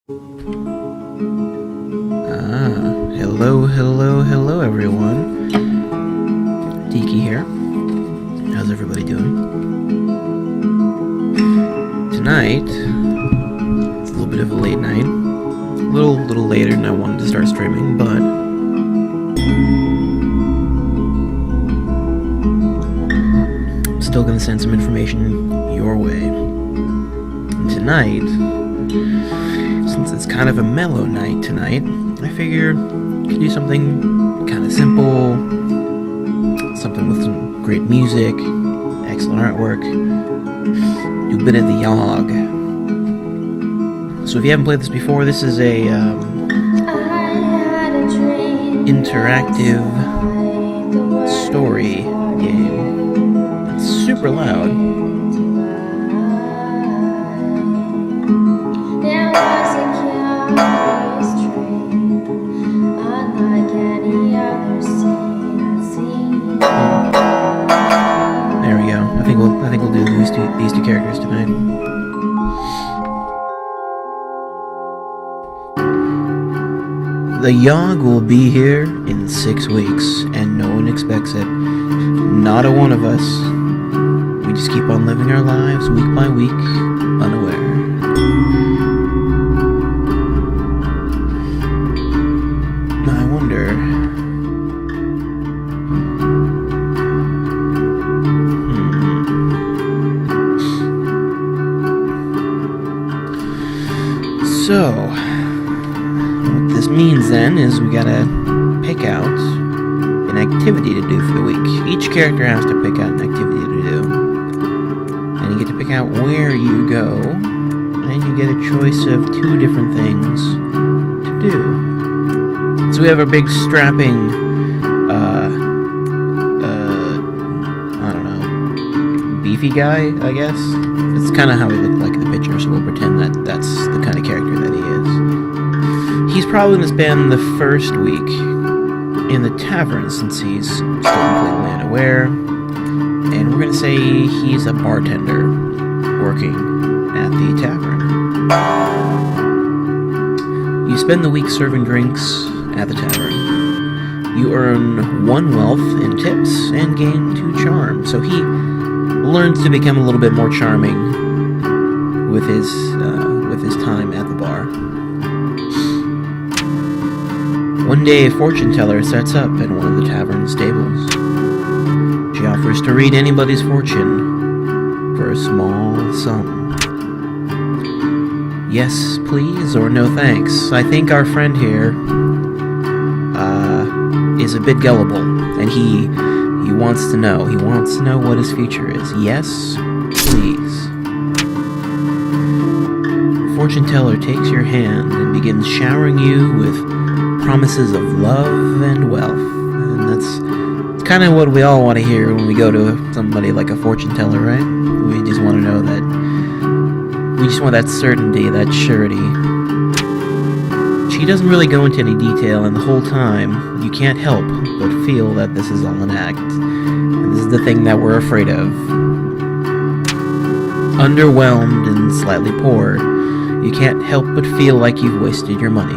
Hello everyone. Tiki here. How's everybody doing? Tonight, it's a little bit of a late night. A little later than I wanted to start streaming, but I'm still gonna send some information your way. And tonight, since it's kind of a mellow night tonight, I figure we could do something kind of simple, something with some great music, excellent artwork, do a bit of the Yawhg. So if you haven't played this before, this is a interactive story game. It's super loud. There we go. I think we'll do these two characters tonight. The Yawhg will be here in 6 weeks, and no one expects it. Not a one of us. We just keep on living our lives week by week, unaware. I wonder... So, what this means then is we gotta pick out an activity to do for the week. Each character has to pick out an activity to do. And you get to pick out where you go, and you get a choice of 2 different things to do. So we have a big strapping, I don't know, beefy guy, I guess? It's kind of how he looked like in the picture, so we'll pretend that that's the kind of character that he is. He's probably going to spend the first week in the tavern since he's still completely unaware. And we're going to say he's a bartender working at the tavern. You spend the week serving drinks at the tavern. You earn 1 wealth in tips and gain 2 charm. So he learns to become a little bit more charming with his time at the bar. One day, a fortune teller sets up at one of the tavern stables. She offers to read anybody's fortune for a small sum. Yes, please, or no thanks. I think our friend here is a bit gullible, and he wants to know. He wants to know what his future is. Yes, please. The fortune teller takes your hand and begins showering you with promises of love and wealth. And that's kind of what we all want to hear when we go to somebody like a fortune teller, right? We just want to know that. We just want that certainty, that surety. She doesn't really go into any detail, and the whole time, you can't help but feel that this is all an act. And this is the thing that we're afraid of. Underwhelmed and slightly poor, you can't help but feel like you've wasted your money.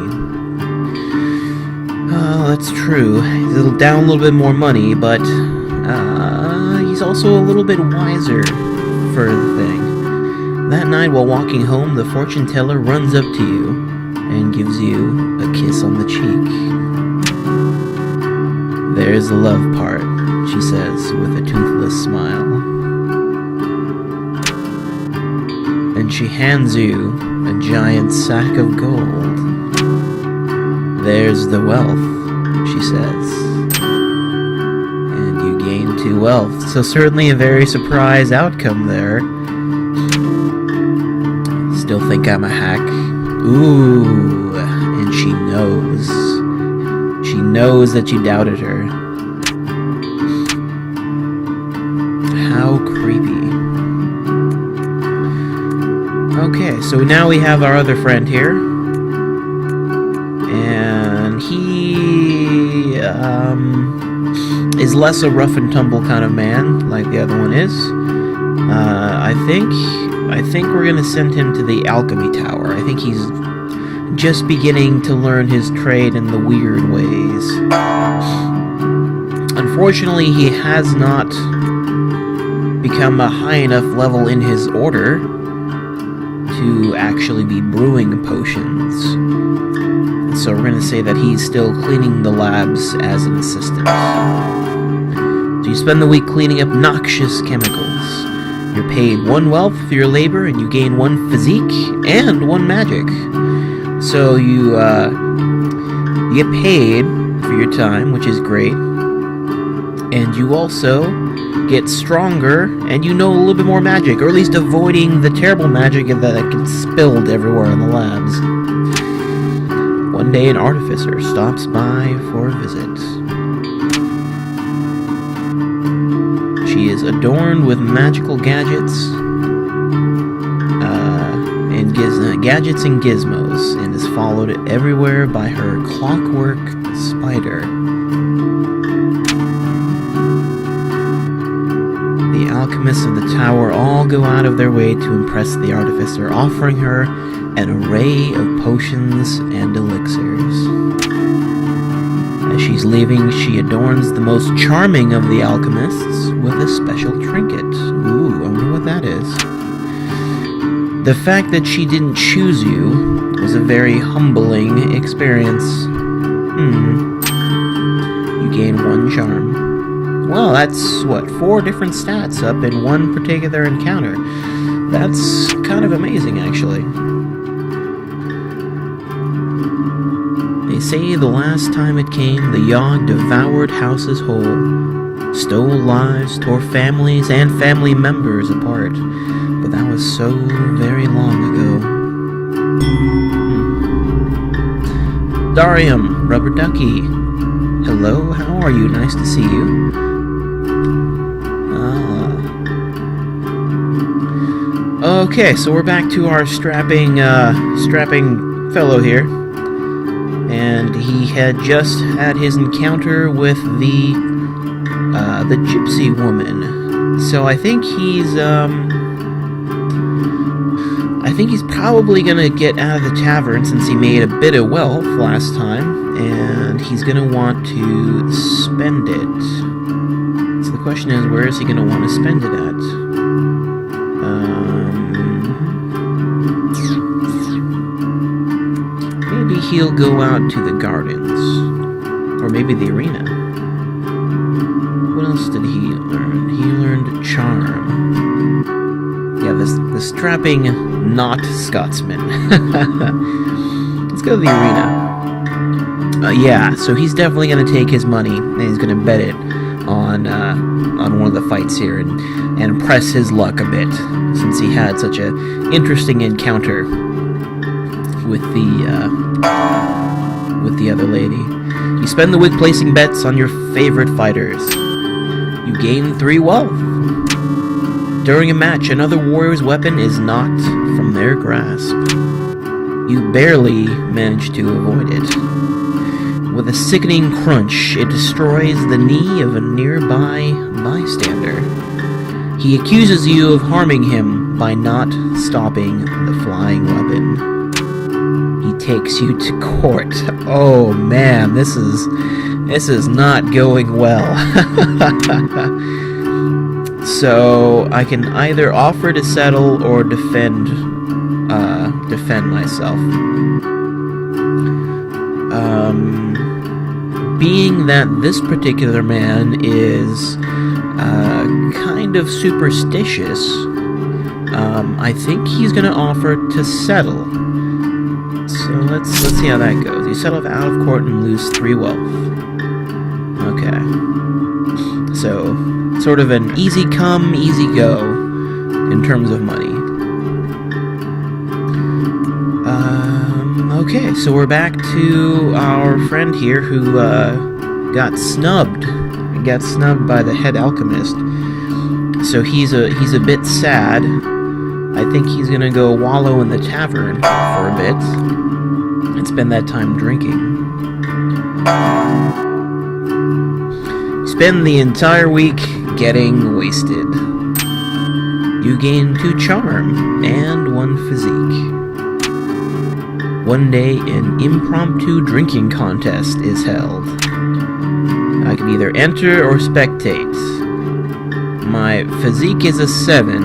Oh, that's true. He's down a little bit more money, but he's also a little bit wiser for the thing. That night, while walking home, the fortune teller runs up to you and gives you a kiss on the cheek. There's the love part, she says with a toothless smile. And she hands you a giant sack of gold. There's the wealth, she says. And you gain 2 wealth, so certainly a very surprise outcome there. Still think I'm a hack? Ooh, and she knows. She knows that you doubted her. How creepy. Okay, so now we have our other friend here. And he is less a rough and tumble kind of man like the other one is. I think we're gonna send him to the alchemy tower. I think he's just beginning to learn his trade in the weird ways. Unfortunately, he has not become a high enough level in his order to actually be brewing potions. So we're going to say that he's still cleaning the labs as an assistant. So you spend the week cleaning up noxious chemicals. You're paid 1 wealth for your labor, and you gain 1 physique and 1 magic. So you get paid for your time, which is great. And you also get stronger, and you know a little bit more magic, or at least avoiding the terrible magic that gets spilled everywhere in the labs. One day an artificer stops by for a visit. She is adorned with magical gadgets, gadgets and gizmos, and is followed everywhere by her clockwork spider. The alchemists of the tower all go out of their way to impress the artificer, offering her an array of potions and elixirs. As she's leaving, she adorns the most charming of the alchemists with a special trinket. Ooh, I wonder what that is. The fact that she didn't choose you was a very humbling experience. You gain 1 charm. Well, that's, 4 different stats up in 1 particular encounter. That's kind of amazing, actually. They say the last time it came, the Yawhg devoured houses whole, stole lives, tore families and family members apart. But that was so very long ago. Darium, Rubber Ducky. Hello, how are you? Nice to see you. Okay, so we're back to our strapping fellow here. And he had just had his encounter with the gypsy woman. So I think he's probably gonna get out of the tavern since he made a bit of wealth last time, and he's gonna want to spend it. So the question is, where is he gonna want to spend it at? Maybe he'll go out to the gardens, or maybe the arena. What else did he learn? He learned charm. Yeah, the strapping not Scotsman. Let's go to the arena. Yeah, so he's definitely going to take his money and he's going to bet it on one of the fights here and press his luck a bit, since he had such a interesting encounter with the other lady. You spend the week placing bets on your favorite fighters. You gain 3 wealth. During a match, another warrior's weapon is knocked from their grasp. You barely manage to avoid it. With a sickening crunch, it destroys the knee of a nearby bystander. He accuses you of harming him by not stopping the flying weapon. He takes you to court. Oh man, this is not going well. So I can either offer to settle or defend myself. Being that this particular man is kind of superstitious, I think he's gonna offer to settle. So let's see how that goes. You settle out of court and lose 3 wealth. Okay. So sort of an easy come, easy go in terms of money. Okay, so we're back to our friend here who got snubbed. He got snubbed by the head alchemist. So he's a bit sad. I think he's gonna go wallow in the tavern for a bit and spend that time drinking. Spend the entire week getting wasted. You gain 2 charm and 1 physique. One day, an impromptu drinking contest is held. I can either enter or spectate. My physique is a 7.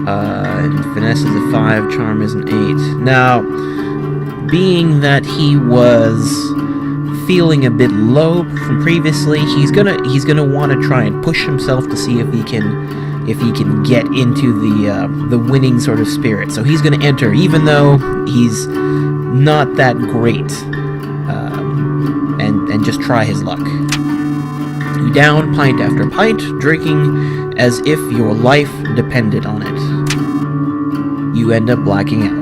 And finesse is a 5, charm is an 8. Now, being that he was feeling a bit low from previously, he's gonna want to try and push himself to see if he can get into the winning sort of spirit. So he's gonna enter, even though he's not that great, and just try his luck. You down pint after pint, drinking as if your life depended on it. You end up blacking out.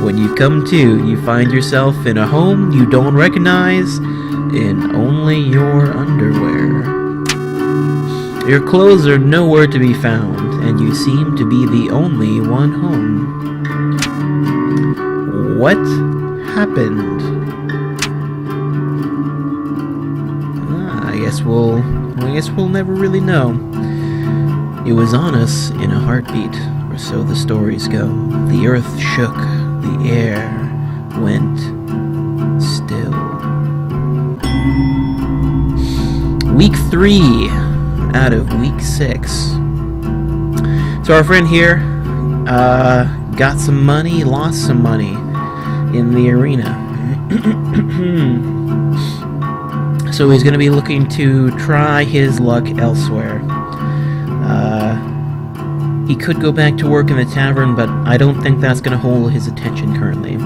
When you come to, you find yourself in a home you don't recognize in only your underwear. Your clothes are nowhere to be found, and you seem to be the only one home. What happened? I guess we'll never really know. It was on us in a heartbeat, or so the stories go. The earth shook, the air went still. Week 3 out of week 6. So our friend here got some money, lost some money in the arena. So he's going to be looking to try his luck elsewhere. He could go back to work in the tavern, but I don't think that's going to hold his attention currently.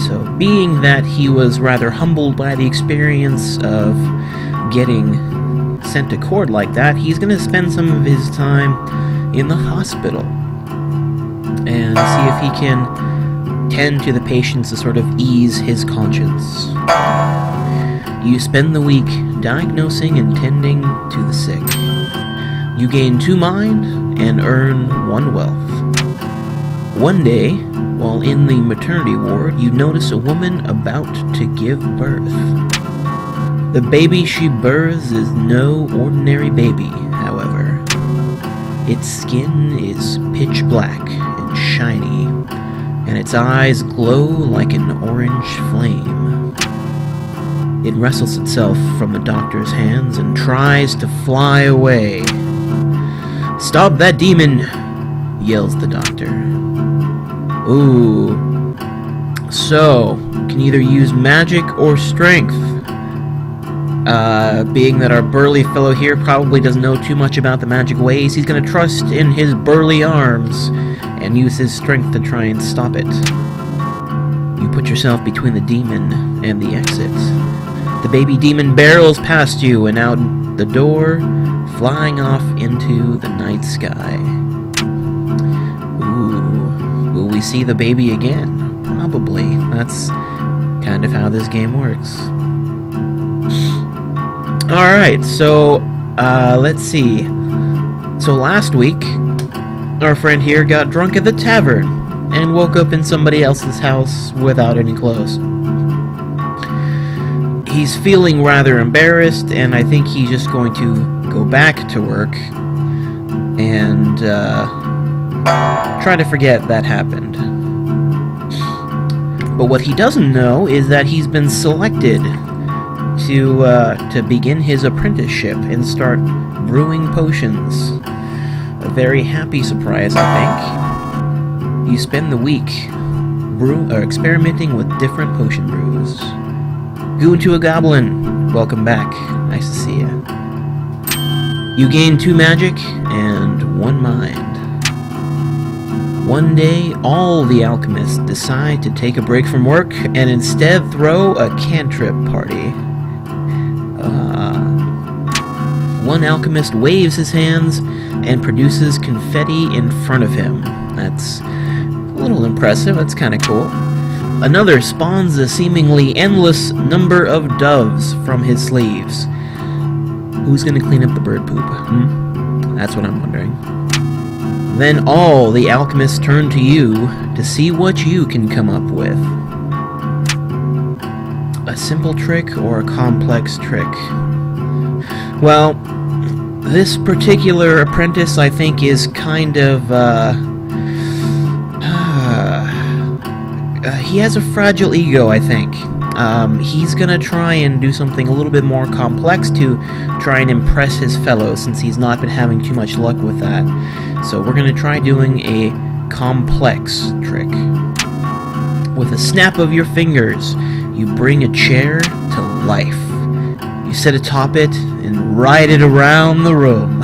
So, being that he was rather humbled by the experience of getting sent to court like that, he's going to spend some of his time in the hospital and see if he can tend to the patients to sort of ease his conscience. You spend the week diagnosing and tending to the sick. You gain 2 mind and earn 1 wealth. One day, while in the maternity ward, you notice a woman about to give birth. The baby she births is no ordinary baby, however. Its skin is pitch black and shiny, and its eyes glow like an orange flame. It wrestles itself from the doctor's hands and tries to fly away. "Stop that demon!" yells the doctor. Ooh. So, can either use magic or strength. Being that our burly fellow here probably doesn't know too much about the magic ways, he's gonna trust in his burly arms and use his strength to try and stop it. You put yourself between the demon and the exit. The baby demon barrels past you and out the door, flying off into the night sky. Ooh, will we see the baby again? Probably. That's kind of how this game works. Alright, so, let's see. So last week, our friend here got drunk at the tavern and woke up in somebody else's house without any clothes. He's feeling rather embarrassed, and I think he's just going to go back to work and try to forget that happened. But what he doesn't know is that he's been selected to begin his apprenticeship and start brewing potions. A very happy surprise, I think. You spend the week experimenting with different potion brews. Goon to a Goblin, welcome back. Nice to see you. You gain 2 magic and 1 mind. One day, all the alchemists decide to take a break from work and instead throw a cantrip party. One alchemist waves his hands and produces confetti in front of him. That's a little impressive, that's kind of cool. Another spawns a seemingly endless number of doves from his sleeves. Who's gonna clean up the bird poop? That's what I'm wondering. Then all the alchemists turn to you to see what you can come up with. A simple trick or a complex trick? Well, this particular apprentice, I think, is kind of, he has a fragile ego, I think. He's gonna try and do something a little bit more complex to try and impress his fellows, since he's not been having too much luck with that. So we're gonna try doing a complex trick. With a snap of your fingers, you bring a chair to life. You sit atop it and ride it around the room.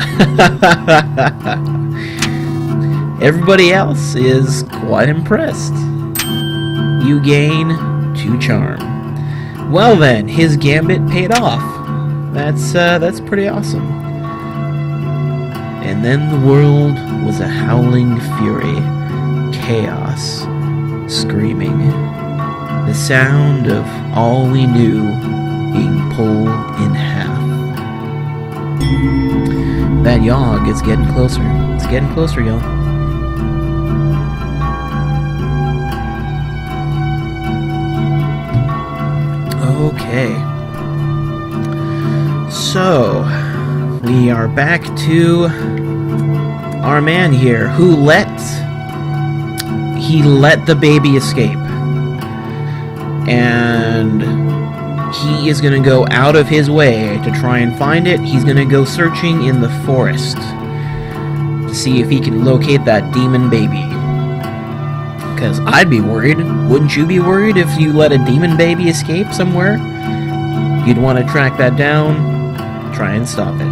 Everybody else is quite impressed. You gain 2 charm. Well then, his gambit paid off. That's pretty awesome. And then the world was a howling fury, chaos, screaming, the sound of all we knew being pulled in half. That Yawhg is getting closer. It's getting closer, y'all. Okay. So, we are back to our man here, who let the baby escape. And he is going to go out of his way to try and find it. He's going to go searching in the forest to see if he can locate that demon baby. Because I'd be worried. Wouldn't you be worried if you let a demon baby escape somewhere? You'd want to track that down, try and stop it.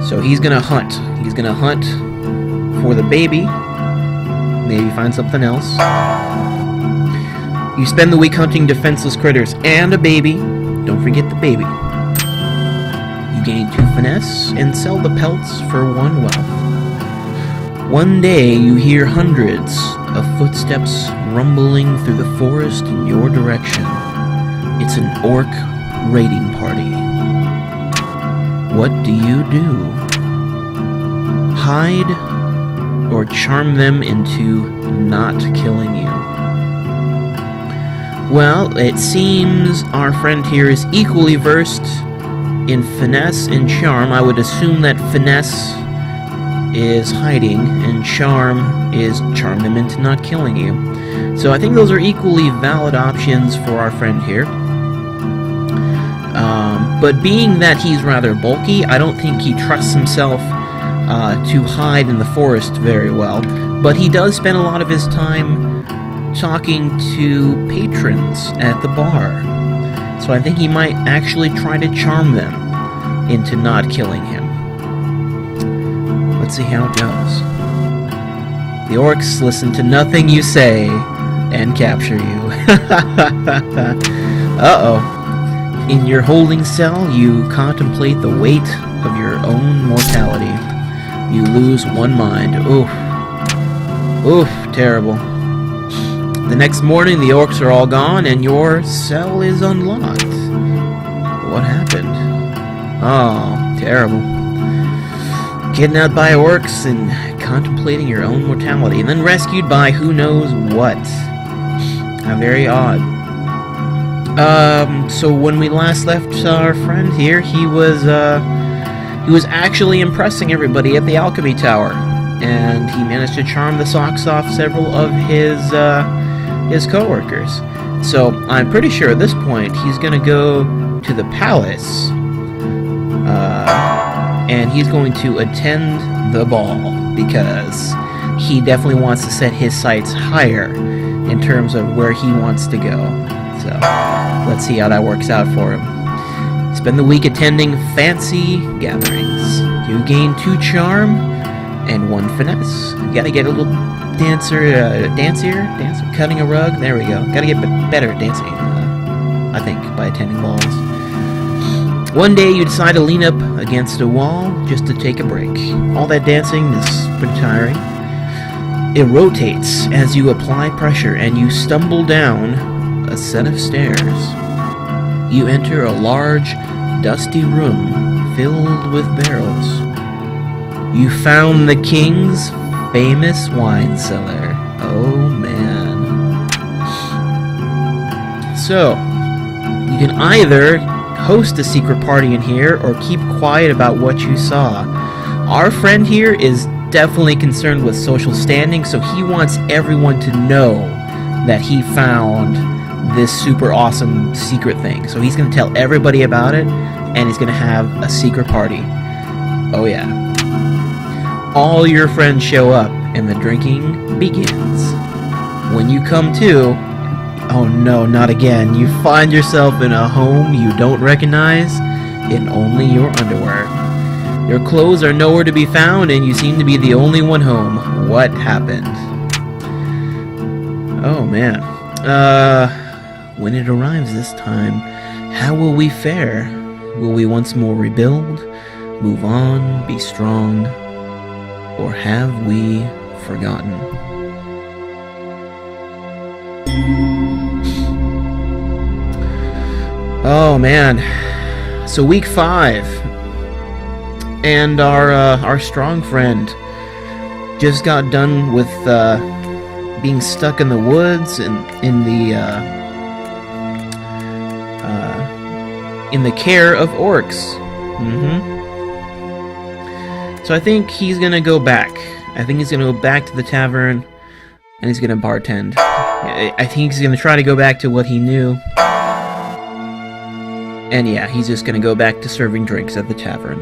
So he's going to hunt. He's going to hunt for the baby. Maybe find something else. You spend the week hunting defenseless critters and a baby. Don't forget the baby. You gain 2 finesse and sell the pelts for 1 wealth. One day you hear hundreds of footsteps rumbling through the forest in your direction. It's an orc raiding party. What do you do? Hide or charm them into not killing you? Well, it seems our friend here is equally versed in finesse and charm. I would assume that finesse is hiding and charm is charm them into not killing you. So I think those are equally valid options for our friend here. But being that he's rather bulky, I don't think he trusts himself to hide in the forest very well. But he does spend a lot of his time talking to patrons at the bar. So I think he might actually try to charm them into not killing him. Let's see how it goes. The orcs listen to nothing you say and capture you. Uh-oh. In your holding cell, you contemplate the weight of your own mortality. You lose 1 mind. Oof. Oof, terrible. The next morning, the orcs are all gone, and your cell is unlocked. What happened? Oh, terrible. Kidnapped by orcs and contemplating your own mortality, and then rescued by who knows what. How very odd. So when we last left our friend here, he was actually impressing everybody at the alchemy tower, and he managed to charm the socks off several of his co-workers. So I'm pretty sure at this point he's gonna go to the palace, and he's going to attend the ball, because he definitely wants to set his sights higher in terms of where he wants to go. So let's see how that works out for him. Spend the week attending fancy gatherings. You gain 2 charm and 1 finesse. You gotta get a little dancer, cutting a rug. There we go. Gotta get better at dancing, I think, by attending balls. One day you decide to lean up against a wall just to take a break. All that dancing is pretty tiring. It rotates as you apply pressure, and you stumble down a set of stairs. You enter a large, dusty room filled with barrels. You found the king's famous wine cellar. Oh man. So, you can either host a secret party in here or keep quiet about what you saw. Our friend here is definitely concerned with social standing, so he wants everyone to know that he found this super awesome secret thing. So he's going to tell everybody about it, and he's going to have a secret party. Oh yeah. All your friends show up, and the drinking begins. When you come to, oh no, not again, you find yourself in a home you don't recognize in only your underwear. Your clothes are nowhere to be found, and you seem to be the only one home. What happened? Oh man. When it arrives this time, how will we fare? Will we once more rebuild, move on, be strong, or have we forgotten? Oh man. So week 5, and our strong friend just got done with being stuck in the woods and in the care of orcs. So I think he's gonna go back. I think he's gonna go back to the tavern, and he's gonna bartend. I think he's gonna try to go back to what he knew. And yeah, he's just gonna go back to serving drinks at the tavern.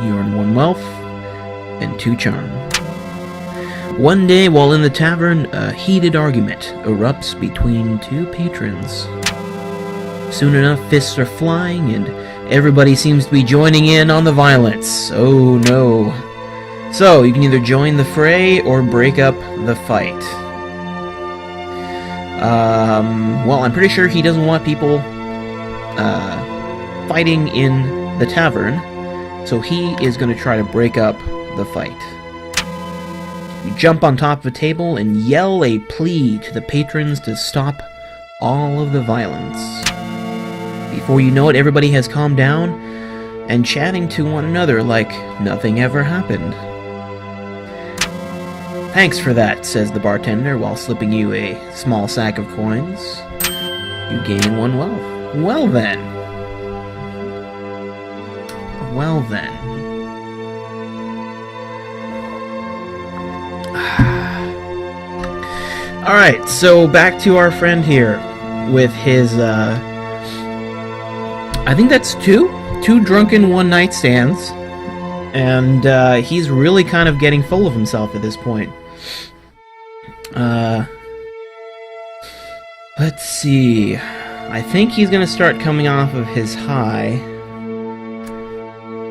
You earn 1 wealth and 2 charm. One day, while in the tavern, a heated argument erupts between 2 patrons. Soon enough, fists are flying, and everybody seems to be joining in on the violence. Oh no. So, you can either join the fray or break up the fight. Well, I'm pretty sure he doesn't want people fighting in the tavern, so he is going to try to break up the fight. You jump on top of a table and yell a plea to the patrons to stop all of the violence. Before you know it, everybody has calmed down and chatting to one another like nothing ever happened. Thanks for that, says the bartender while slipping you a small sack of coins. You gain 1 wealth. Well then. Well then. Alright, so back to our friend here with his, I think that's 2 drunken one-night stands, and he's really kind of getting full of himself at this point. Let's see. I think he's gonna start coming off of his high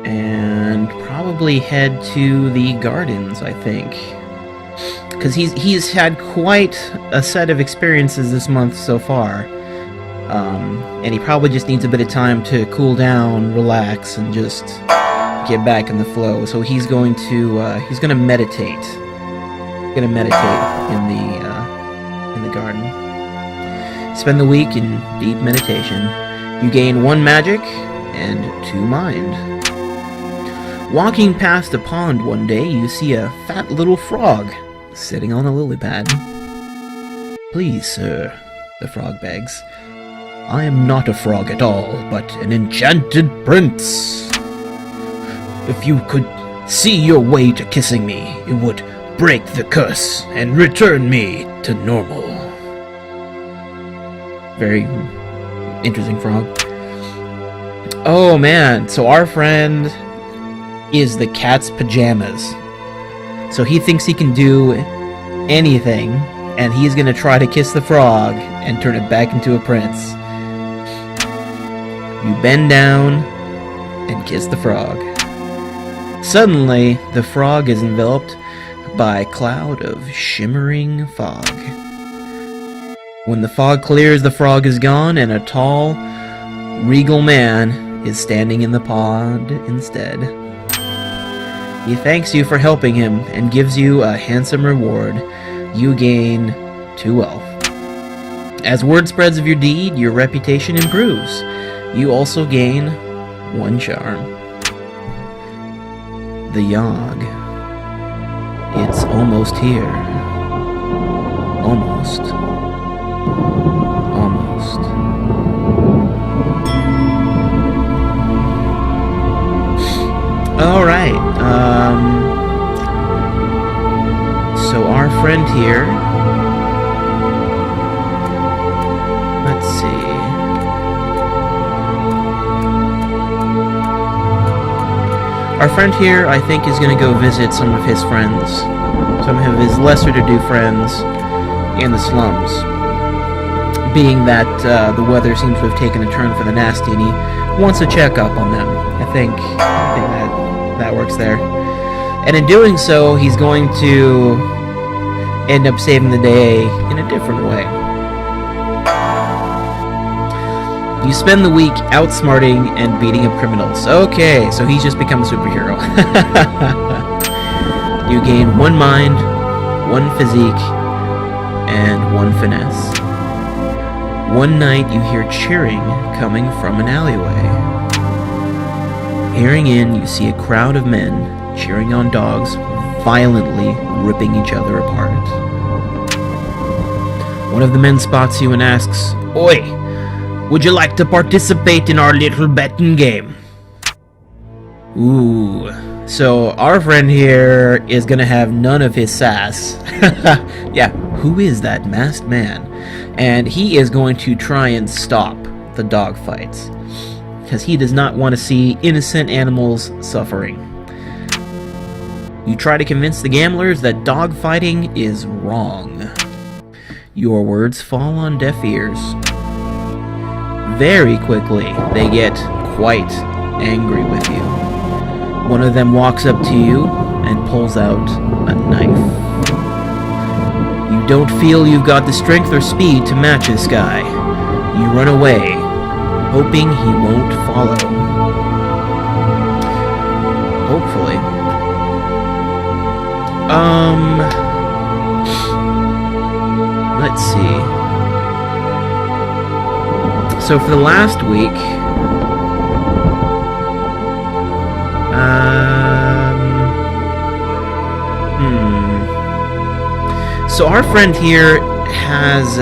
and probably head to the gardens, I think. Because he's had quite a set of experiences this month so far. And he probably just needs a bit of time to cool down, relax, and just get back in the flow. So he's going to meditate. He's gonna meditate in the garden. Spend the week in deep meditation. You gain 1 magic and 2 mind. Walking past a pond one day, you see a fat little frog sitting on a lily pad. Please, sir, the frog begs. I am not a frog at all, but an enchanted prince. If you could see your way to kissing me, it would break the curse and return me to normal. Very interesting frog. Oh man, so our friend is the cat's pajamas. So he thinks he can do anything, and he's gonna try to kiss the frog and turn it back into a prince. You bend down and kiss the frog. Suddenly, the frog is enveloped by a cloud of shimmering fog. When the fog clears, the frog is gone, and a tall, regal man is standing in the pond instead. He thanks you for helping him and gives you a handsome reward. You gain 2 wealth. As word spreads of your deed, your reputation improves. You also gain 1 charm. The Yawhg. It's almost here. Almost. Almost. Alright, our friend here... Let's see... Our friend here, I think, is going to go visit some of his friends. Some of his lesser-to-do friends in the slums. Being that the weather seems to have taken a turn for the nasty, and he wants to check up on them. I think that works there. And in doing so, he's going to end up saving the day in a different way. You spend the week outsmarting and beating up criminals. Okay, so he's just become a superhero. You gain 1 mind, 1 physique, and 1 finesse. One night you hear cheering coming from an alleyway. Peering in, you see a crowd of men cheering on dogs, violently ripping each other apart. One of the men spots you and asks, "Oi, would you like to participate in our little betting game?" Ooh, so our friend here is gonna have none of his sass. Yeah, who is that masked man? And he is going to try and stop the dog fights, because he does not want to see innocent animals suffering. You try to convince the gamblers that dog fighting is wrong. Your words fall on deaf ears. Very quickly, they get quite angry with you. One of them walks up to you and pulls out a knife. You don't feel you've got the strength or speed to match this guy. You run away, hoping he won't follow. Hopefully. Let's see. So for the last week, so our friend here has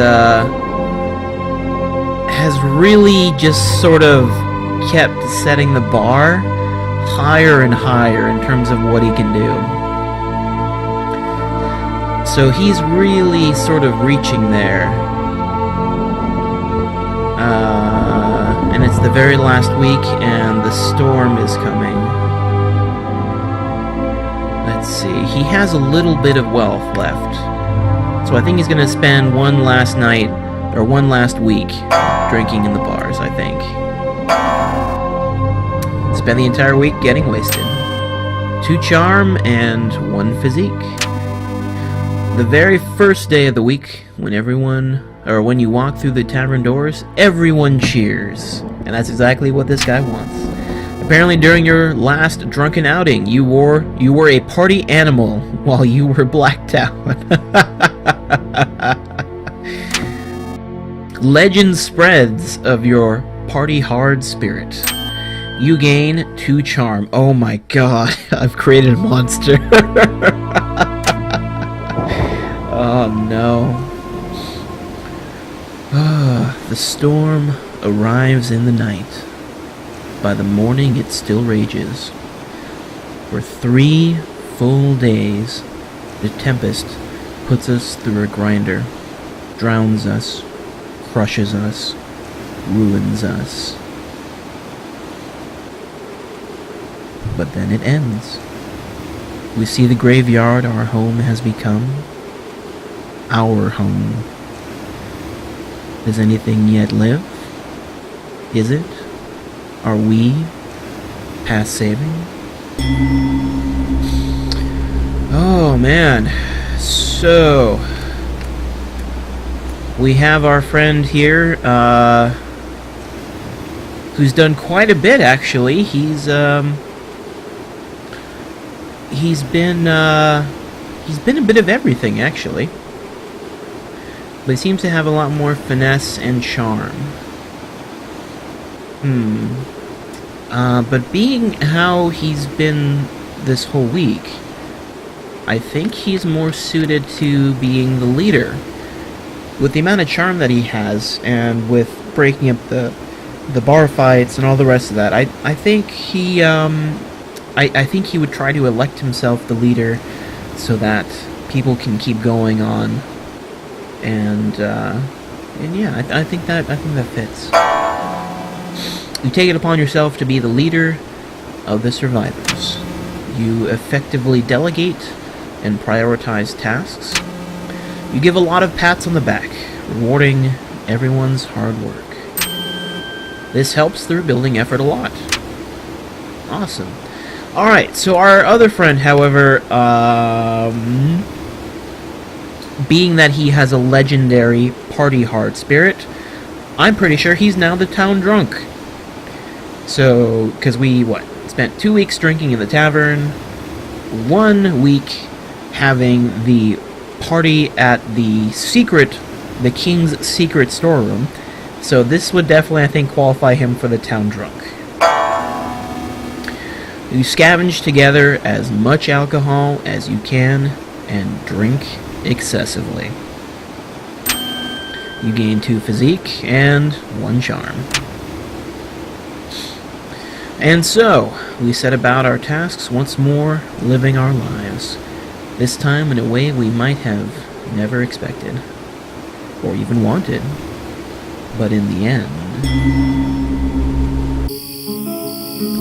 really just sort of kept setting the bar higher and higher in terms of what he can do. So he's really sort of reaching there. And it's the very last week, and the storm is coming. Let's see. He has a little bit of wealth left. So I think he's going to spend one last night, or one last week, drinking in the bars, I think. Spend the entire week getting wasted. 2 charm and 1 physique. The very first day of the week, when you walk through the tavern doors, everyone cheers. And that's exactly what this guy wants. Apparently during your last drunken outing, you were a party animal while you were blacked out. Legend spreads of your party hard spirit. You gain 2 charm. Oh my god, I've created a monster. Oh no. The storm arrives in the night. By the morning it still rages. For 3 full days, the tempest puts us through a grinder, drowns us, crushes us, ruins us. But then it ends. We see the graveyard our home has become. Our home. Does anything yet live? Is it? Are we past saving? Oh man. So we have our friend here, who's done quite a bit actually. He's been a bit of everything actually. But he seems to have a lot more finesse and charm. But being how he's been this whole week, I think he's more suited to being the leader. With the amount of charm that he has, and with breaking up the bar fights and all the rest of that, I think he would try to elect himself the leader, so that people can keep going on, and yeah, I think that fits. You take it upon yourself to be the leader of the survivors. You effectively delegate and prioritize tasks. You give a lot of pats on the back, rewarding everyone's hard work. This helps the rebuilding effort a lot. Awesome. Alright, so our other friend, however, being that he has a legendary party hard spirit, I'm pretty sure he's now the town drunk. So, because we, spent 2 weeks drinking in the tavern, 1 week having the party at the king's secret storeroom. So this would definitely, I think, qualify him for the town drunk. You scavenge together as much alcohol as you can and drink excessively. You gain 2 physique and 1 charm. And so, we set about our tasks once more, living our lives. This time in a way we might have never expected, or even wanted. But in the end,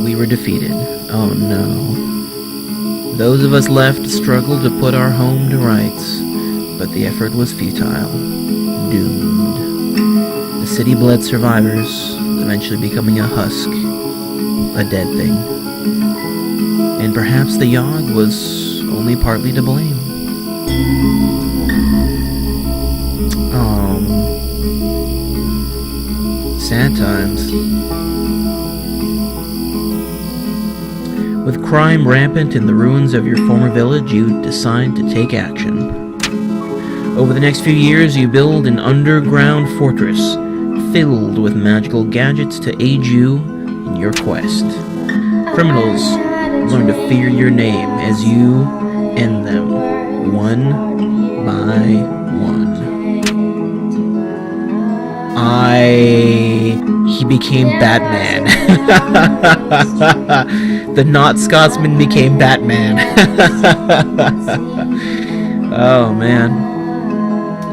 we were defeated. Oh no. Those of us left struggled to put our home to rights, but the effort was futile. Doomed. The city bled survivors, eventually becoming a husk. A dead thing. And perhaps the Yawhg was only partly to blame. Sad times. With crime rampant in the ruins of your former village, you decide to take action. Over the next few years, you build an underground fortress filled with magical gadgets to aid you in your quest. Criminals learn to fear your name as you end them, one by one. He became Batman. The not Scotsman became Batman. Oh man.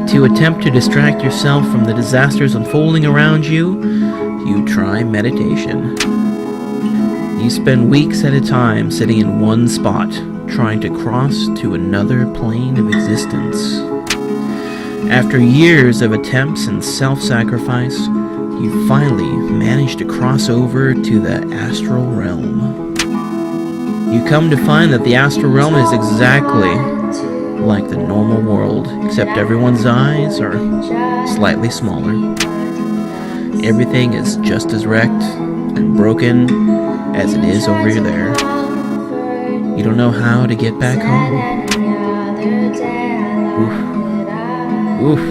To attempt to distract yourself from the disasters unfolding around you, you try meditation. You spend weeks at a time sitting in one spot, trying to cross to another plane of existence. After years of attempts and self-sacrifice, you finally manage to cross over to the astral realm. You come to find that the astral realm is exactly like the normal world, except everyone's eyes are slightly smaller. Everything is just as wrecked and broken as it is over there. You don't know how to get back home. Oof.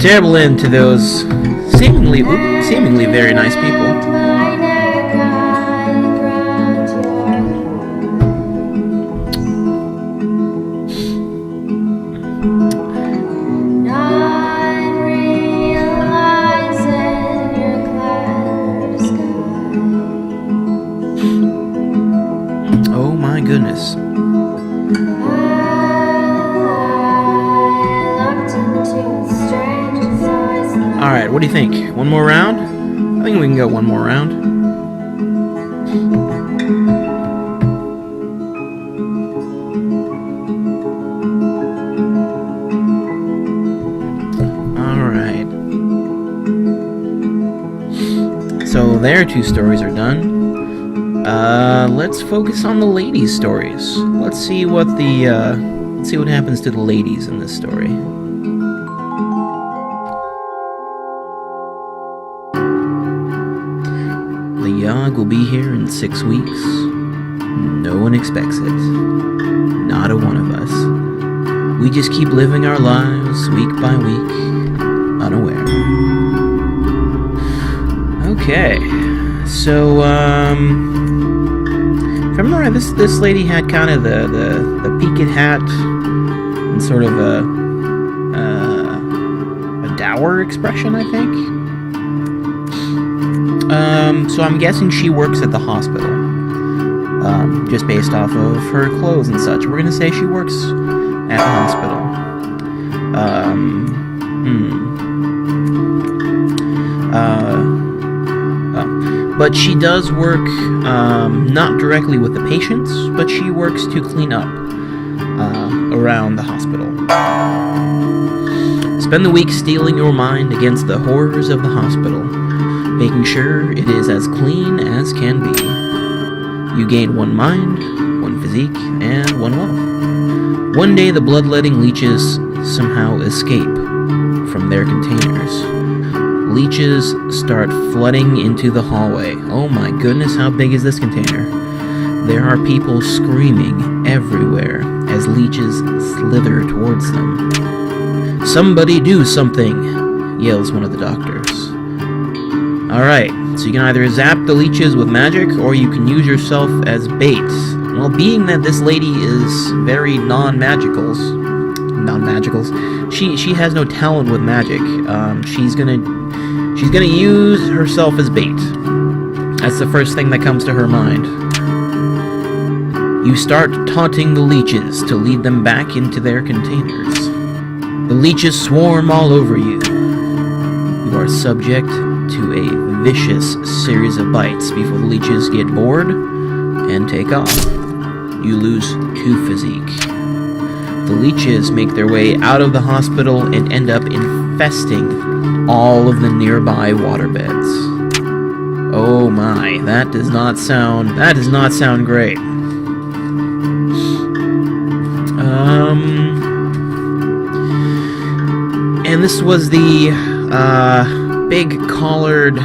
Terrible end to those seemingly very nice people. Oh my goodness. Alright, what do you think? One more round? I think we can go one more round. Alright. So their 2 stories are done. Let's focus on the ladies' stories. Let's see what happens to the ladies in this story. The Yawhg will be here in 6 weeks. No one expects it. Not a one of us. We just keep living our lives week by week, unaware. Okay, so if I remember right, this lady had kind of the peaked hat and sort of a dour expression, I think. So I'm guessing she works at the hospital, just based off of her clothes and such. We're gonna say she works at the hospital. But she does work, not directly with the patients, but she works to clean up around the hospital. Spend the week steeling your mind against the horrors of the hospital, making sure it is as clean as can be. You gain 1 mind, 1 physique, and 1 wealth. One day the bloodletting leeches somehow escape from their containers. Leeches start flooding into the hallway. Oh my goodness, how big is this container? There are people screaming everywhere as leeches slither towards them. "Somebody do something," yells one of the doctors. Alright, so you can either zap the leeches with magic, or you can use yourself as bait. Well, being that this lady is very non-magicals, she has no talent with magic. She's gonna use herself as bait. That's the first thing that comes to her mind. You start taunting the leeches to lead them back into their containers. The leeches swarm all over you. You are subject to a vicious series of bites before the leeches get bored and take off. You lose 2 physique. The leeches make their way out of the hospital and end up infesting all of the nearby waterbeds. Oh my, that does not sound great. And this was the big collared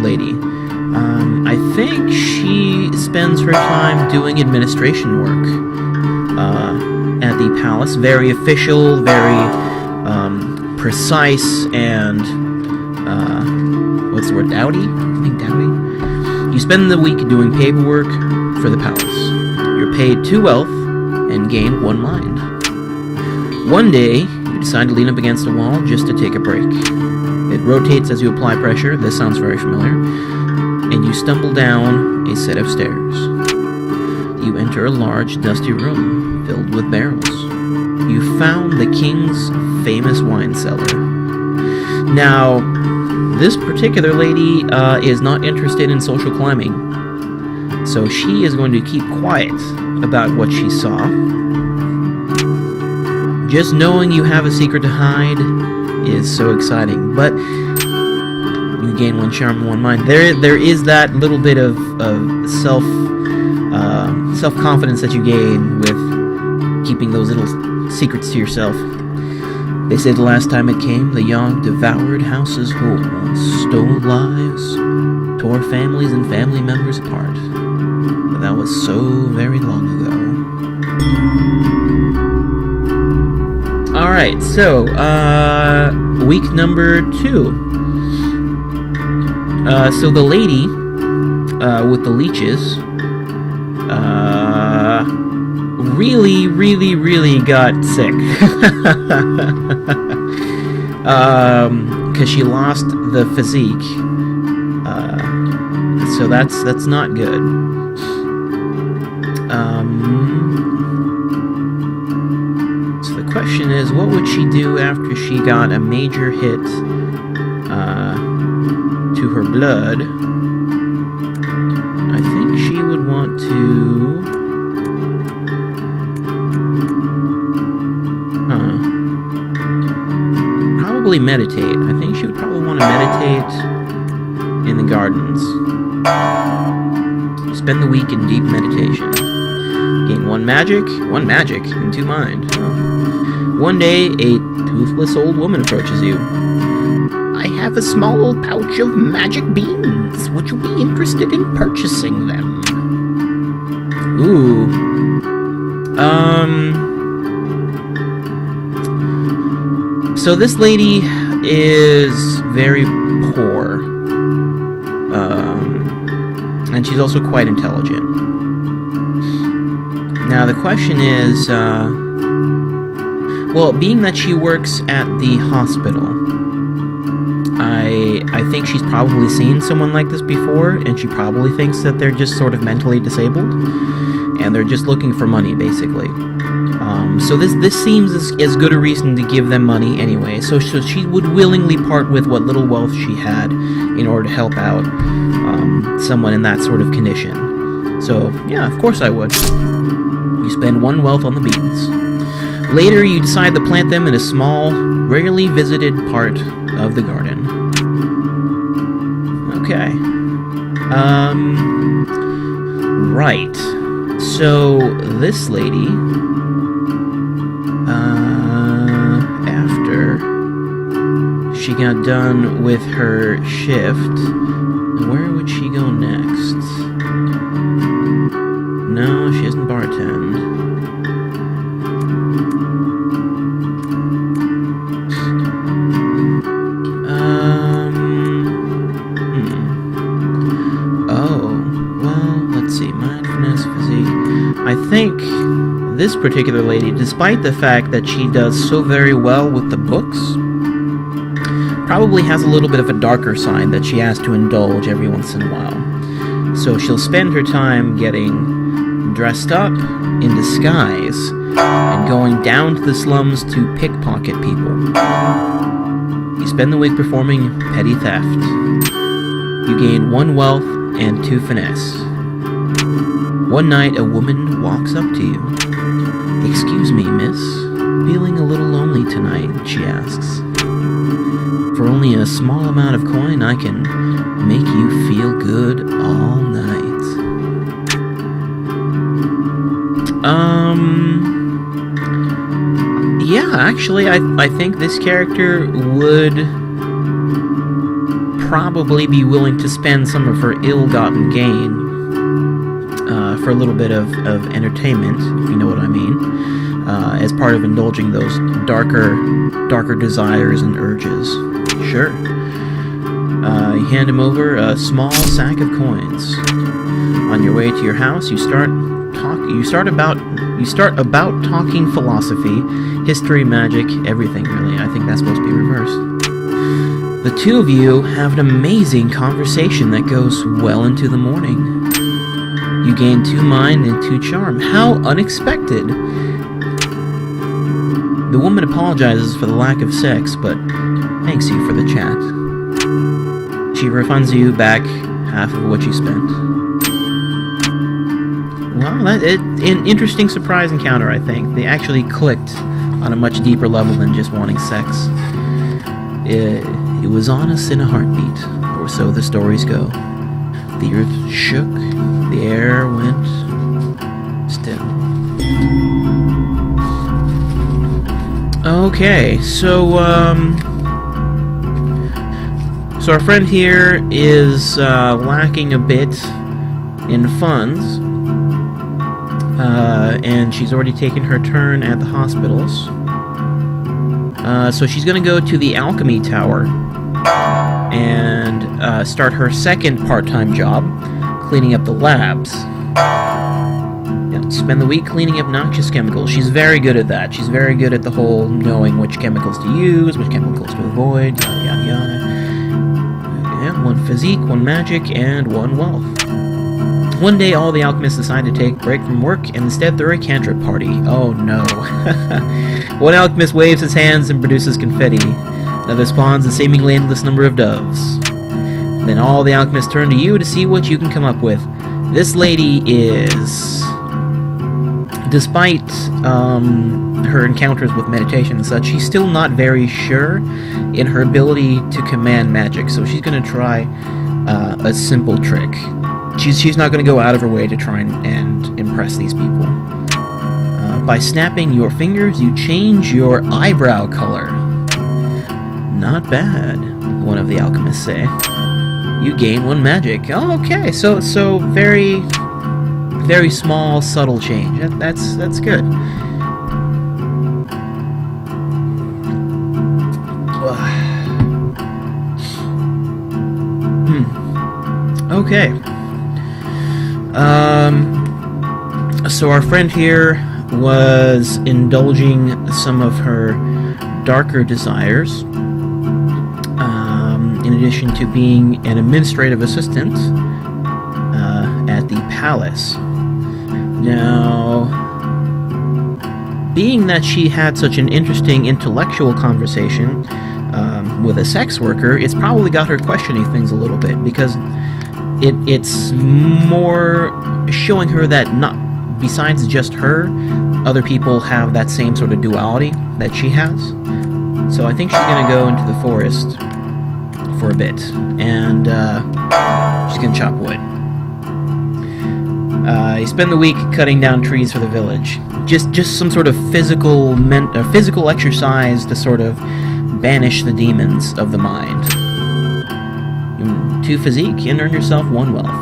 lady. I think she spends her time doing administration work at the palace. Very official, very precise, and what's the word? Dowdy? I think dowdy. You spend the week doing paperwork for the palace. You're paid 2 wealth and gain 1 mind. One day, you decide to lean up against a wall just to take a break. It rotates as you apply pressure. This sounds very familiar. And you stumble down a set of stairs. You enter a large, dusty room filled with barrels. You found the king's famous wine cellar. Now, this particular lady is not interested in social climbing, so she is going to keep quiet about what she saw. Just knowing you have a secret to hide is so exciting, but you gain 1 charm and 1 mind. There is that little bit of self-confidence that you gain with keeping those little secrets to yourself. They say the last time it came, the Yawhg devoured houses whole, stole lives, tore families and family members apart. But that was so very long ago. Alright, so, week number 2. So the lady, with the leeches, really got sick. Because she lost the physique. So that's not good. So the question is, what would she do after she got a major hit to her blood? I think she would want to... probably meditate. I think she would probably want to meditate in the gardens. Spend the week in deep meditation. Gain 1 magic, and 2 mind. One day, a toothless old woman approaches you. I have a small pouch of magic beans. Would you be interested in purchasing them? Ooh. So this lady is very poor. And she's also quite intelligent. Now the question is, well, being that she works at the hospital, I think she's probably seen someone like this before, and she probably thinks that they're just sort of mentally disabled. and they're just looking for money, basically. So this seems as good a reason to give them money anyway. So she would willingly part with what little wealth she had in order to help out someone in that sort of condition. So yeah, of course I would. You spend 1 wealth on the beans. Later, you decide to plant them in a small, rarely visited part of the garden. Okay. Right. So this lady, after she got done with her shift, where would she go next? No, she doesn't bartend. I think this particular lady, despite the fact that she does so very well with the books, probably has a little bit of a darker side that she has to indulge every once in a while. So she'll spend her time getting dressed up in disguise and going down to the slums to pickpocket people. You spend the week performing petty theft. You gain 1 wealth and 2 finesse. One night, a woman walks up to you. "Excuse me, miss. Feeling a little lonely tonight?" she asks. "For only a small amount of coin, I can make you feel good all night." Yeah, actually, I think this character would probably be willing to spend some of her ill-gotten gain for a little bit of entertainment, if you know what I mean, as part of indulging those darker desires and urges. Sure. You hand him over a small sack of coins. On your way to your house, you start about talking philosophy, history, magic, everything really. I think that's supposed to be reversed. The two of you have an amazing conversation that goes well into the morning. You gain 2 mind and 2 charm. How unexpected! The woman apologizes for the lack of sex, but thanks you for the chat. She refunds you back half of what you spent. Well, an interesting surprise encounter, I think. They actually clicked on a much deeper level than just wanting sex. It was on us in a heartbeat, or so the stories go. The earth shook, the air went still. Okay, so our friend here is lacking a bit in funds, and she's already taken her turn at the hospitals. So she's going to go to the alchemy tower and start her second part-time job, cleaning up the labs. Spend the week cleaning up noxious chemicals. She's very good at that. She's very good at the whole knowing which chemicals to use, which chemicals to avoid, yada yada yada. Yeah, 1 physique, 1 magic, and 1 wealth. One day, all the alchemists decide to take a break from work and instead throw a cantrip party. Oh no. One alchemist waves his hands and produces confetti. Another spawns a seemingly endless number of doves. Then all the alchemists turn to you to see what you can come up with. This lady is, despite her encounters with meditation and such, she's still not very sure in her ability to command magic, so she's going to try a simple trick. She's not going to go out of her way to try and impress these people. By snapping your fingers, you change your eyebrow color. Not bad, one of the alchemists say. You gain 1 magic. Oh, okay, so very, very small, subtle change. That's good. Okay. So our friend here was indulging some of her darker desires, in addition to being an administrative assistant at the palace. Now, being that she had such an interesting intellectual conversation with a sex worker, it's probably got her questioning things a little bit, because it's more showing her that not besides just her, other people have that same sort of duality that she has. So I think she's gonna go into the forest for a bit, and she's gonna chop wood. You spend the week cutting down trees for the village. Just some sort of physical exercise to sort of banish the demons of the mind. 2 physique and earn yourself 1 wealth.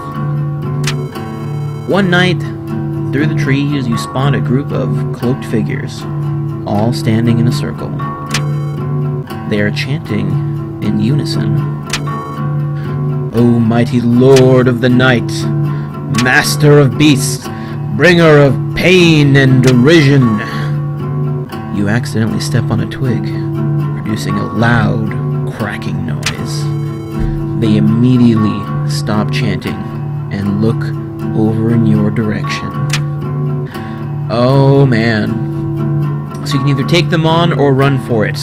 One night, through the trees, you spot a group of cloaked figures, all standing in a circle. They are chanting in unison. O mighty lord of the night, master of beasts, bringer of pain and derision. You accidentally step on a twig, producing a loud, cracking noise. They immediately stop chanting and look over in your direction. Oh man. So you can either take them on or run for it.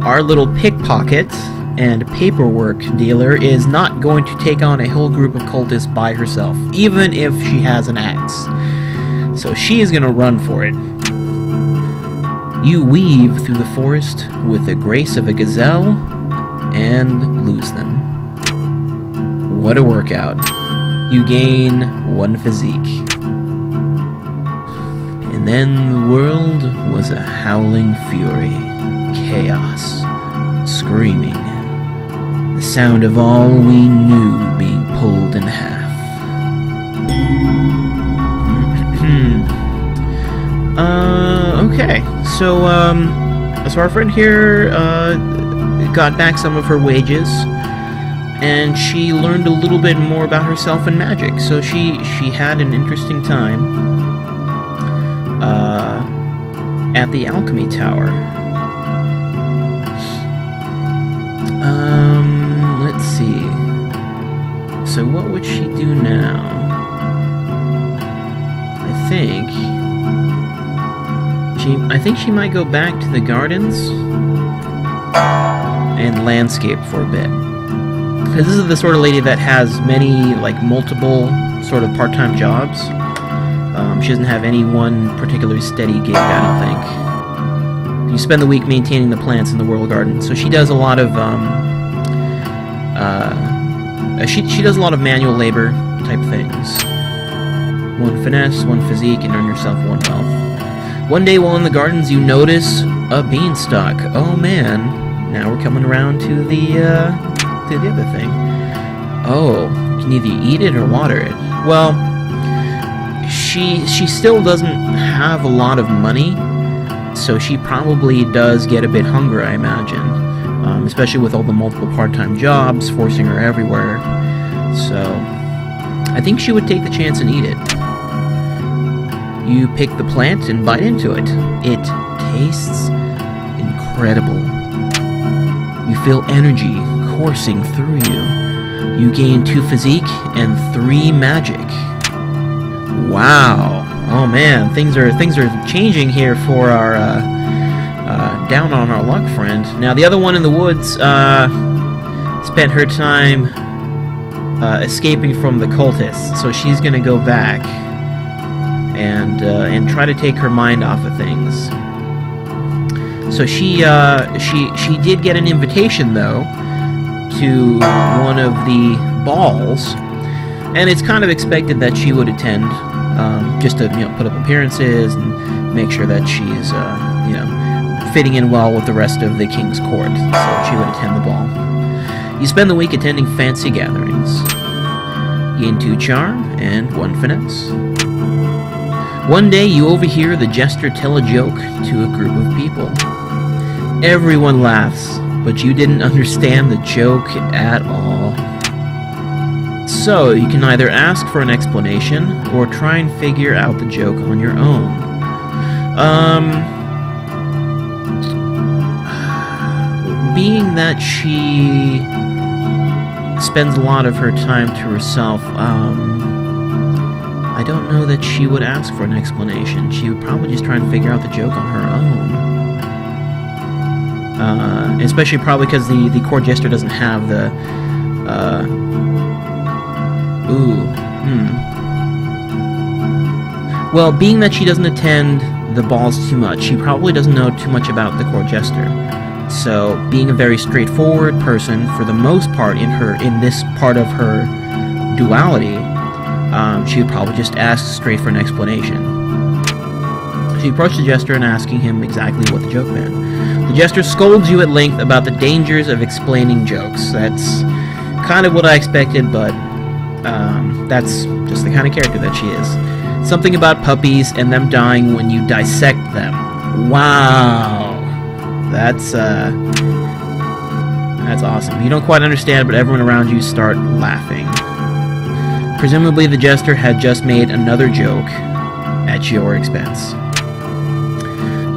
Our little pickpocket and paperwork dealer is not going to take on a whole group of cultists by herself, even if she has an axe. So she is going to run for it. You weave through the forest with the grace of a gazelle and lose them. What a workout. You gain 1 physique. And then the world was a howling fury, chaos, screaming, the sound of all we knew being pulled in half. Okay, so our friend here got back some of her wages, and she learned a little bit more about herself and magic. So she had an interesting time at the alchemy tower. Let's see. So what would she do now? I think she might go back to the gardens and landscape for a bit. Because this is the sort of lady that has many, multiple sort of part-time jobs. She doesn't have any one particularly steady gig, I don't think. You spend the week maintaining the plants in the World Garden, so she does a lot of she does a lot of manual labor type things. 1 finesse, 1 physique, and earn yourself 1 wealth. One day while in the gardens, you notice a beanstalk. Oh man, now we're coming around to the other thing. Oh, you can either eat it or water it. Well, she still doesn't have a lot of money, so she probably does get a bit hungry, I imagine. Especially with all the multiple part-time jobs forcing her everywhere. So, I think she would take the chance and eat it. You pick the plant and bite into it. It tastes incredible. You feel energy coursing through you. You gain 2 physique and 3 magic. Wow. Oh man, things are changing here for our down on our luck friend. Now the other one in the woods spent her time escaping from the cultists, so she's gonna go back and try to take her mind off of things. So she did get an invitation though to one of the balls, and it's kind of expected that she would attend, just to put up appearances and make sure that she's fitting in well with the rest of the king's court. So she would attend the ball. You spend the week attending fancy gatherings. Gain 2 charm and 1 finesse. One day you overhear the jester tell a joke to a group of people. Everyone laughs, but you didn't understand the joke at all. So you can either ask for an explanation or try and figure out the joke on your own. Being that she spends a lot of her time to herself, I that she would ask for an explanation. She would probably just try and figure out the joke on her own. Especially probably because the court jester doesn't have the... Well, being that she doesn't attend the balls too much, she probably doesn't know too much about the court jester. So, being a very straightforward person, for the most part, in this part of her duality, she would probably just ask straight for an explanation. She approached the jester and asking him exactly what the joke meant. The jester scolds you at length about the dangers of explaining jokes. That's kind of what I expected, but that's just the kind of character that she is. Something about puppies and them dying when you dissect them. Wow. That's awesome. You don't quite understand, but everyone around you start laughing. Presumably the jester had just made another joke at your expense.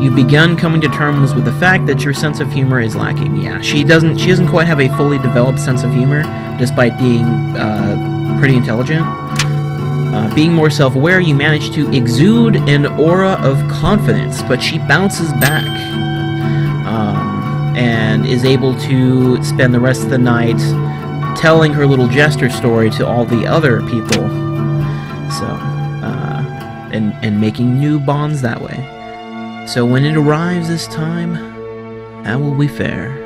You've begun coming to terms with the fact that your sense of humor is lacking. Yeah, she doesn't quite have a fully developed sense of humor, despite being pretty intelligent. Being more self-aware, you manage to exude an aura of confidence, but she bounces back and is able to spend the rest of the night telling her little jester story to all the other people. So, and making new bonds that way. So when it arrives this time, how will we fare?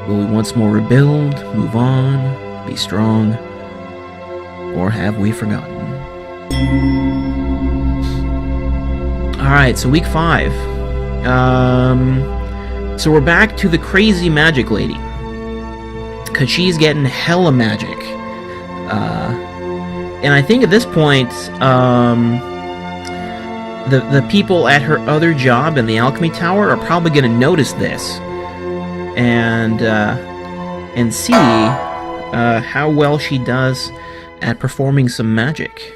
Will we once more rebuild, move on, be strong, or have we forgotten? Alright, so week 5. So we're back to the crazy magic lady. Because she's getting hella magic. And I think at this point, the people at her other job in the alchemy tower are probably going to notice this. And see how well she does at performing some magic.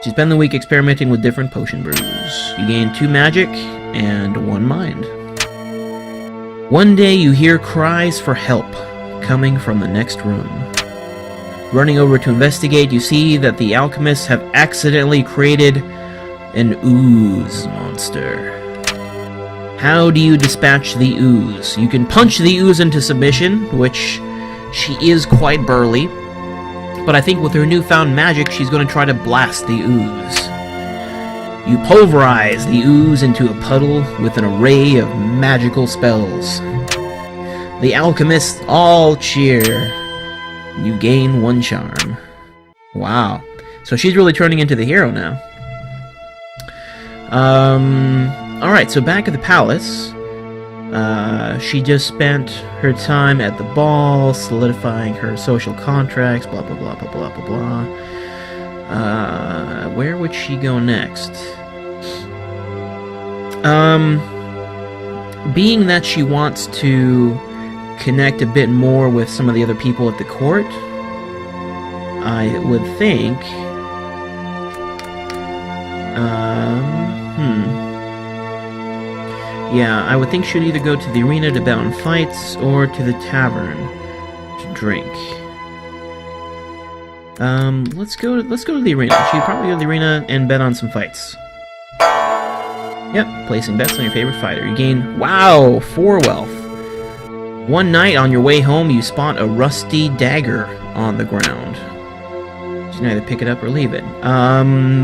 She spent the week experimenting with different potion brews. You gain 2 magic and 1 mind. One day you hear cries for help coming from the next room. Running over to investigate, you see that the alchemists have accidentally created an ooze monster. How do you dispatch the ooze? You can punch the ooze into submission, which she is quite burly. But I think with her newfound magic, she's going to try to blast the ooze. You pulverize the ooze into a puddle with an array of magical spells. The alchemists all cheer. You gain 1 charm. Wow. So she's really turning into the hero now. Alright, so back at the palace. She just spent her time at the ball, solidifying her social contracts, blah blah blah blah blah blah blah. Where would she go next? Being that she wants to connect a bit more with some of the other people at the court, I would think... Yeah, I would think she'd either go to the arena to bet on fights, or to the tavern to drink. Let's go to the arena. She'd probably go to the arena and bet on some fights. Yep, placing bets on your favorite fighter. You gain, wow, 4 wealth. One night on your way home, you spot a rusty dagger on the ground. You can either pick it up or leave it.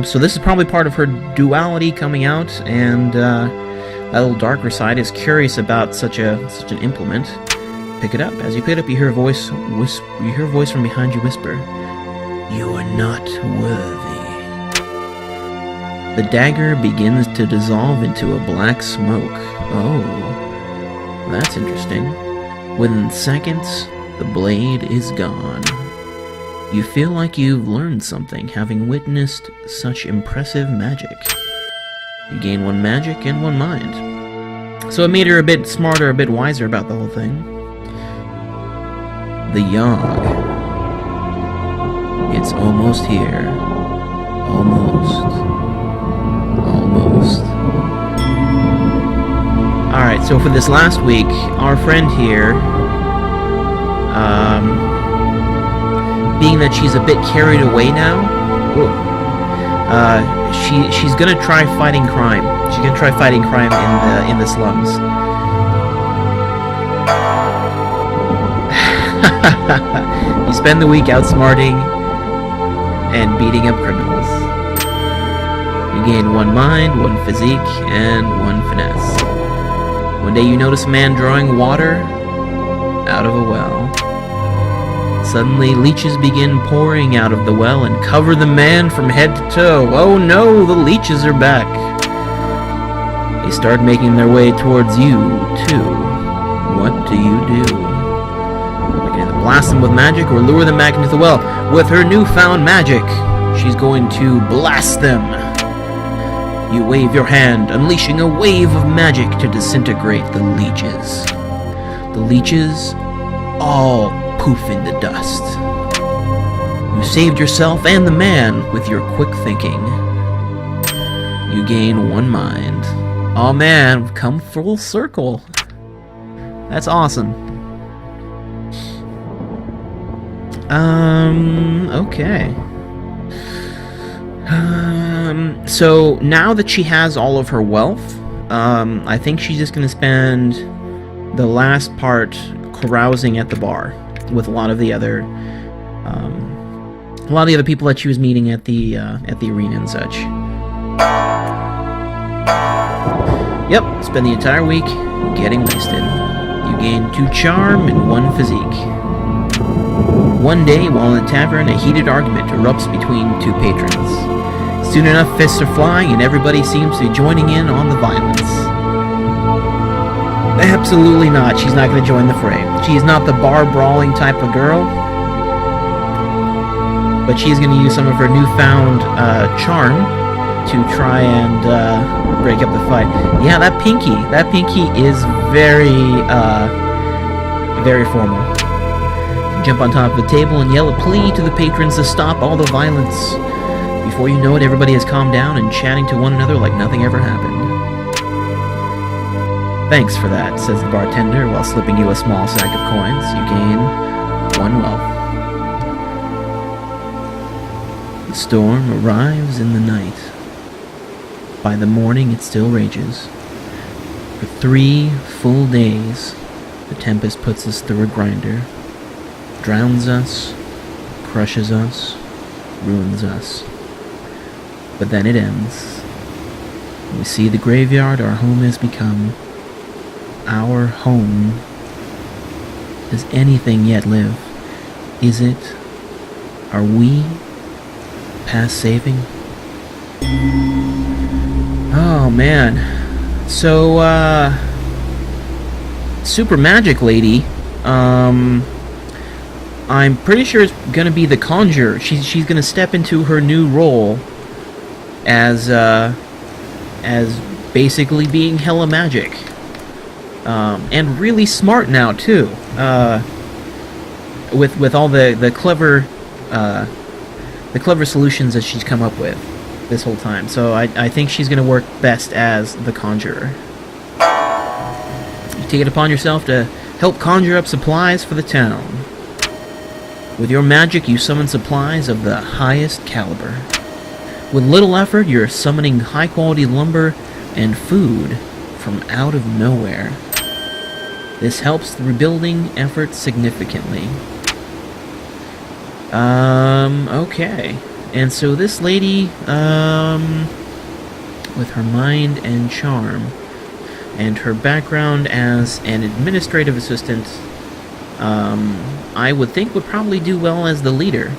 So this is probably part of her duality coming out, and that little darker side is curious about such an implement. Pick it up. As you pick it up, you hear a voice from behind you whisper, "You are not worthy." The dagger begins to dissolve into a black smoke. Oh, that's interesting. Within seconds, the blade is gone. You feel like you've learned something, having witnessed such impressive magic. You gain 1 magic and 1 mind. So it made her a bit smarter, a bit wiser about the whole thing. The Yawhg. It's almost here. Almost. Alright, so for this last week, our friend here, being that she's a bit carried away now, She's gonna try fighting crime. She's gonna try fighting crime in the slums. You spend the week outsmarting and beating up criminals. You gain 1 mind, 1 physique, and 1 finesse. One day you notice a man drawing water out of a well. Suddenly, leeches begin pouring out of the well and cover the man from head to toe. Oh no, the leeches are back. They start making their way towards you, too. What do you do? You can either blast them with magic or lure them back into the well. With her newfound magic, she's going to blast them. You wave your hand, unleashing a wave of magic to disintegrate the leeches. The leeches all poof into dust. You saved yourself and the man with your quick thinking. You gain 1 mind. Oh man, we've come full circle. That's awesome. Okay. So now that she has all of her wealth, I think she's just gonna spend the last part carousing at the bar with a lot of the other people that she was meeting at the arena and such. Yep, spend the entire week getting wasted. You gain 2 charm and 1 physique. One day, while in the tavern, a heated argument erupts between 2 patrons. Soon enough, fists are flying and everybody seems to be joining in on the violence. Absolutely not. She's not going to join the fray. She is not the bar-brawling type of girl. But she's going to use some of her newfound charm to try and break up the fight. Yeah, that pinky is very, very formal. Jump on top of the table and yell a plea to the patrons to stop all the violence. Before you know it, everybody has calmed down and chatting to one another like nothing ever happened. Thanks for that, says the bartender while slipping you a small sack of coins. You gain 1 wealth. The storm arrives in the night. By the morning, it still rages. For 3 full days, the tempest puts us through a grinder, drowns us, crushes us, ruins us. But then it ends. We see the graveyard our home has become. Our home. Does anything yet live? Is it? Are we past saving? Oh man. So, Super Magic Lady, I'm pretty sure it's gonna be the Conjurer. She's gonna step into her new role as basically being hella magic, and really smart now too. With all the clever solutions that she's come up with this whole time. So I think she's gonna work best as the Conjurer. You take it upon yourself to help conjure up supplies for the town. With your magic, you summon supplies of the highest caliber. With little effort, you're summoning high-quality lumber and food from out of nowhere. This helps the rebuilding effort significantly. Okay. And so this lady, with her mind and charm, and her background as an administrative assistant, I would think would probably do well as the leader.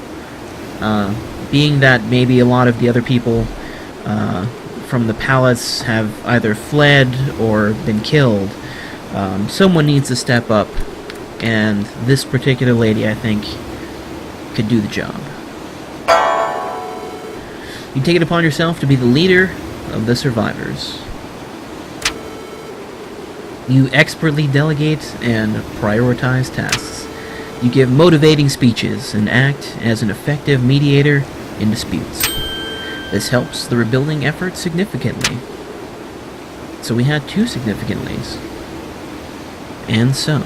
Being that maybe a lot of the other people from the palace have either fled or been killed, someone needs to step up, and this particular lady, I think, could do the job. You take it upon yourself to be the leader of the survivors. You expertly delegate and prioritize tasks. You give motivating speeches and act as an effective mediator in disputes. This helps the rebuilding effort significantly. So we had 2 significantlies. And so,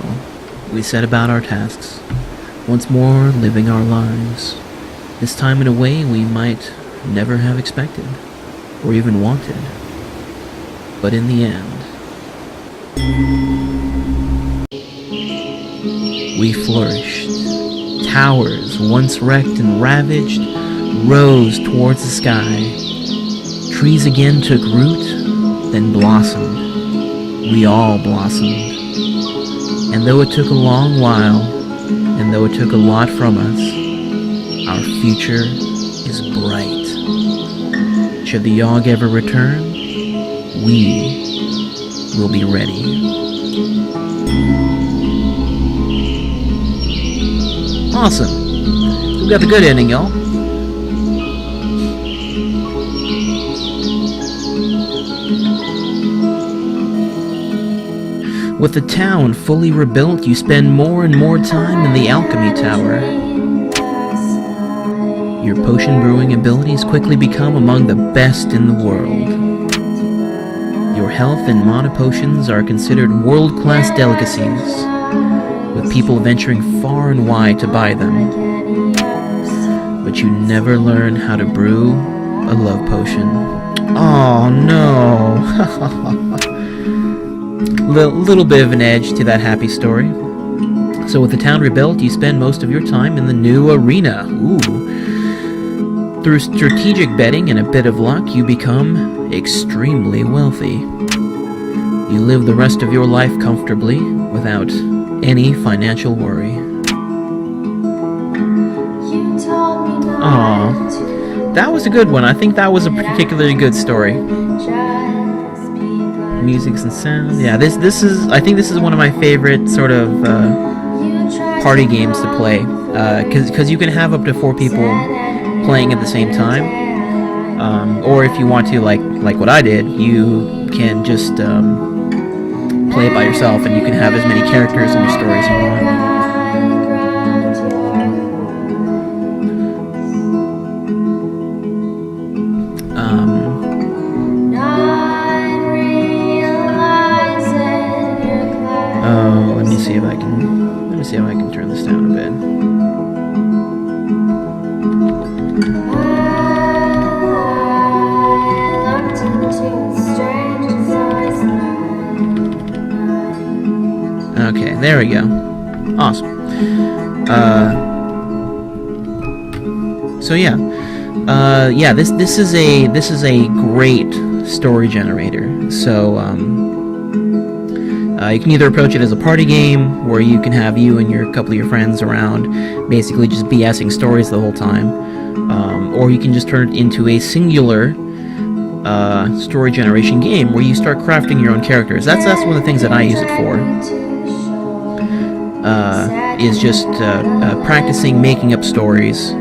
we set about our tasks, once more living our lives. This time in a way we might never have expected or even wanted. But in the end, we flourished. Towers, once wrecked and ravaged, rose towards the sky. Trees again took root, then blossomed. We all blossomed. And though it took a long while, and though it took a lot from us, our future is bright. Should the Yawhg ever return, we will be ready. Awesome. So we got the good ending, y'all. With the town fully rebuilt, you spend more and more time in the alchemy tower. Your potion brewing abilities quickly become among the best in the world. Your health and mana potions are considered world-class delicacies, with people venturing far and wide to buy them. But you never learn how to brew a love potion. Oh no! Little bit of an edge to that happy story. So with the town rebuilt, you spend most of your time in the new arena. Ooh. Through strategic betting and a bit of luck, you become extremely wealthy. You live the rest of your life comfortably, without any financial worry. Aww. That was a good one. I think that was a particularly good story. Music and sound. Yeah, this is. I think this is one of my favorite sort of party games to play. Because you can have up to 4 people playing at the same time. Or if you want to, like what I did, you can just play it by yourself, and you can have as many characters in your story as you want. Let me see if I can turn this down a bit. Okay, there we go. Awesome. So yeah, This is a great story generator. So you can either approach it as a party game, where you can have you and a couple of your friends around, basically just BSing stories the whole time, or you can just turn it into a singular story generation game where you start crafting your own characters. That's one of the things that I use it for. Is just practicing making up stories.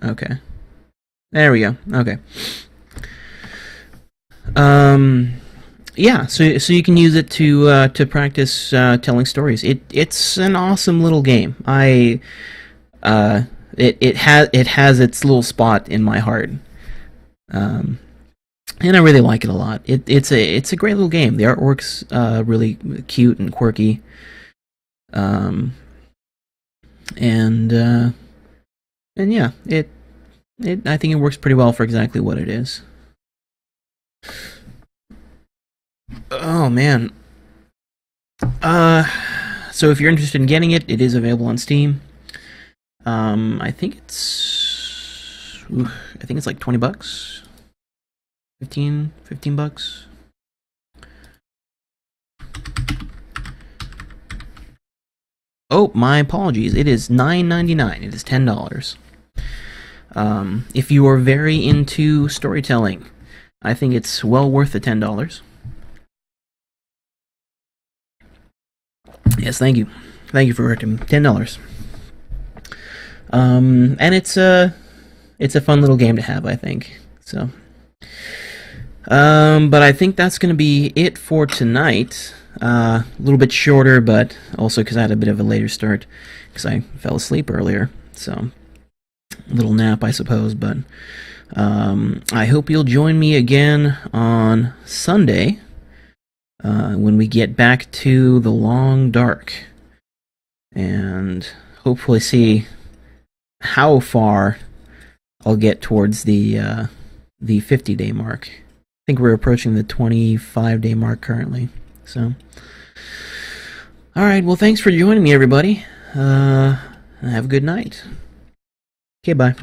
Okay. There we go. Okay. Yeah. So you can use it to practice telling stories. It's an awesome little game. It has its little spot in my heart, and I really like it a lot. It's a great little game. The artwork's really cute and quirky, and yeah, I think it works pretty well for exactly what it is. Oh man. So if you're interested in getting it, it is available on Steam. I think it's like $20, 15 bucks. Oh, my apologies. It is $9.99. It is $10. If you are very into storytelling, I think it's well worth the $10. Yes, thank you. Thank you for recommending $10. And it's a fun little game to have, I think. So, but I think that's going to be it for tonight. A little bit shorter, but also because I had a bit of a later start because I fell asleep earlier. So, a little nap, I suppose. But I hope you'll join me again on Sunday when we get back to the long dark, and hopefully see how far I'll get towards the 50-day mark. I think we're approaching the 25-day mark currently. So, all right. Well, thanks for joining me, everybody. Have a good night. Okay, bye.